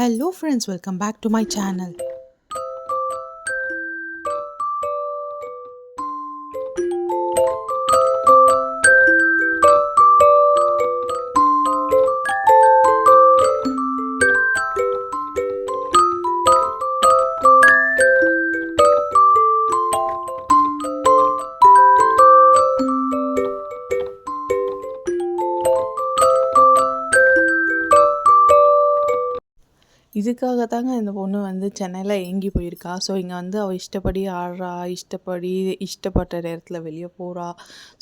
Hello friends, welcome back to my channel. இதுக்காக தாங்க இந்த பொண்ணு வந்து சென்னையில் ஏங்கி போயிருக்கா. ஸோ இங்கே வந்து அவள் இஷ்டப்படி ஆடுறா, இஷ்டப்பட்ட நேரத்தில் வெளியே போகிறா.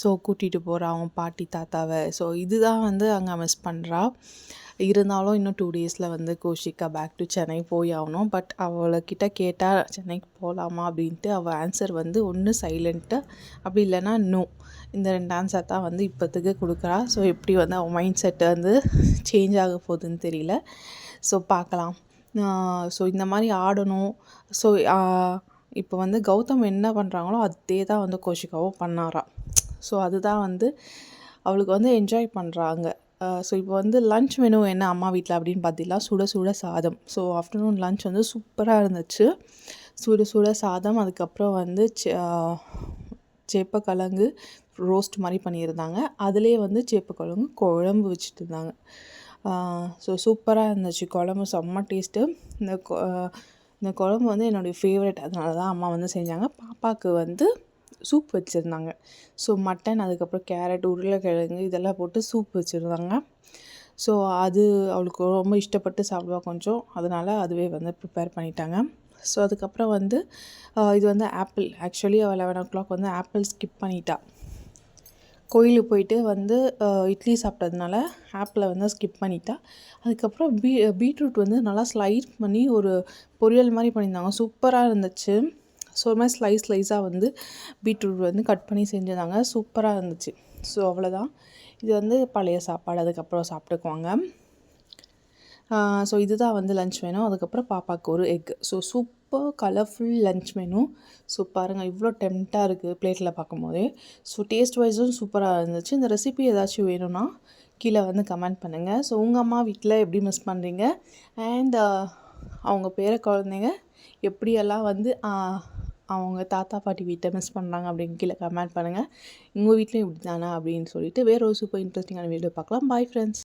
ஸோ கூட்டிகிட்டு போகிறா அவன் பாட்டி தாத்தாவை. ஸோ இதுதான் வந்து அங்கே மிஸ் பண்ணுறா. இருந்தாலும் இன்னும் 2 டேஸில் வந்து கோஷிகா பேக் டு சென்னை போய் ஆகணும். பட் அவளைக்கிட்ட கேட்டால் சென்னைக்கு போகலாமா அப்படின்ட்டு அவள் ஆன்சர் வந்து ஒன்று சைலண்ட்டு, அப்படி இல்லைன்னா நோ. இந்த 2 ஆன்சர் தான் வந்து இப்போத்துக்கு கொடுக்குறா. ஸோ எப்படி வந்து அவன் மைண்ட் செட்டு வந்து சேஞ்ச் ஆக போகுதுன்னு தெரியல. ஸோ பார்க்கலாம். ஸோ இந்த மாதிரி ஆடணும். ஸோ இப்போ வந்து கௌதம் என்ன பண்ணுறாங்களோ அதே தான் வந்து கோஷிகாவும் பண்ணாராம். ஸோ அதுதான் வந்து அவளுக்கு வந்து என்ஜாய் பண்ணுறாங்க. ஸோ இப்போ வந்து லன்ச் மெனு என்ன அம்மா வீட்டில் அப்படின்னு பார்த்தீங்கன்னா சுட சுட சாதம். ஸோ ஆஃப்டர்நூன் லன்ச் வந்து சூப்பராக இருந்துச்சு. சுட சுட சாதம், அதுக்கப்புறம் வந்து சேப்பக்கிழங்கு ரோஸ்ட் மாதிரி பண்ணியிருந்தாங்க. அதுலேயே வந்து சேப்பக்கிழங்கு குழம்பு வச்சுட்டு இருந்தாங்க. ஸோ சூப்பராக இருந்துச்சு. குழம்பு செம்ம டேஸ்ட்டு. இந்த குழம்பு வந்து என்னுடைய ஃபேவரெட். அதனால தான் அம்மா வந்து செஞ்சாங்க. பாப்பாவுக்கு வந்து சூப் வச்சுருந்தாங்க. ஸோ மட்டன், அதுக்கப்புறம் கேரட், உருளைக்கிழங்கு இதெல்லாம் போட்டு சூப் வச்சுருந்தாங்க. ஸோ அது அவளுக்கு ரொம்ப இஷ்டப்பட்டு சாப்பிடுவா கொஞ்சம். அதனால் அதுவே வந்து ப்ரிப்பேர் பண்ணிட்டாங்க. ஸோ அதுக்கப்புறம் வந்து இது வந்து ஆப்பிள். ஆக்சுவலி அவள் 11 o'clock வந்து ஆப்பிள் ஸ்கிப் பண்ணிட்டா. கோயிலுக்கு போயிட்டு வந்து இட்லி சாப்பிட்டதுனால ஆப்பிளை வந்து ஸ்கிப் பண்ணிட்டா. அதுக்கப்புறம் பீட்ரூட் வந்து நல்லா ஸ்லைஸ் பண்ணி ஒரு பொரியல் மாதிரி பண்ணியிருந்தாங்க. சூப்பராக இருந்துச்சு. ஸோ ஒரு மாதிரி ஸ்லைஸாக வந்து பீட்ரூட் வந்து கட் பண்ணி செஞ்சுருந்தாங்க. சூப்பராக இருந்துச்சு. ஸோ அவ்வளோதான். இது வந்து பழைய சாப்பாடு. அதுக்கப்புறம் சாப்பிட்டுக்குவாங்க. ஸோ இதுதான் வந்து லன்ச் மெனு. அதுக்கப்புறம் பாப்பாவுக்கு ஒரு egg. So super colourful lunch menu. So பாருங்கள், இவ்வளோ டெம்ப்டாக இருக்குது பிளேட்டில் பார்க்கும்போதே. ஸோ டேஸ்ட் வைஸும் சூப்பராக இருந்துச்சு. இந்த ரெசிபி ஏதாச்சும் வேணும்னா கீழே வந்து கமெண்ட் பண்ணுங்கள். ஸோ உங்கள் அம்மா வீட்டில் எப்படி மிஸ் பண்ணுறீங்க, அண்ட் அவங்க பேர குழந்தைங்க எப்படியெல்லாம் வந்து அவங்க தாத்தா பாட்டி வீட்டை மிஸ் பண்ணுறாங்க அப்படின்னு கீழே கமெண்ட் பண்ணுங்கள். உங்கள் வீட்லேயும் இப்படி தானே அப்படின்னு சொல்லிட்டு வேறு ஒரு சூப்பர் இன்ட்ரெஸ்டிங்கான வீடியோ பார்க்கலாம். Bye friends.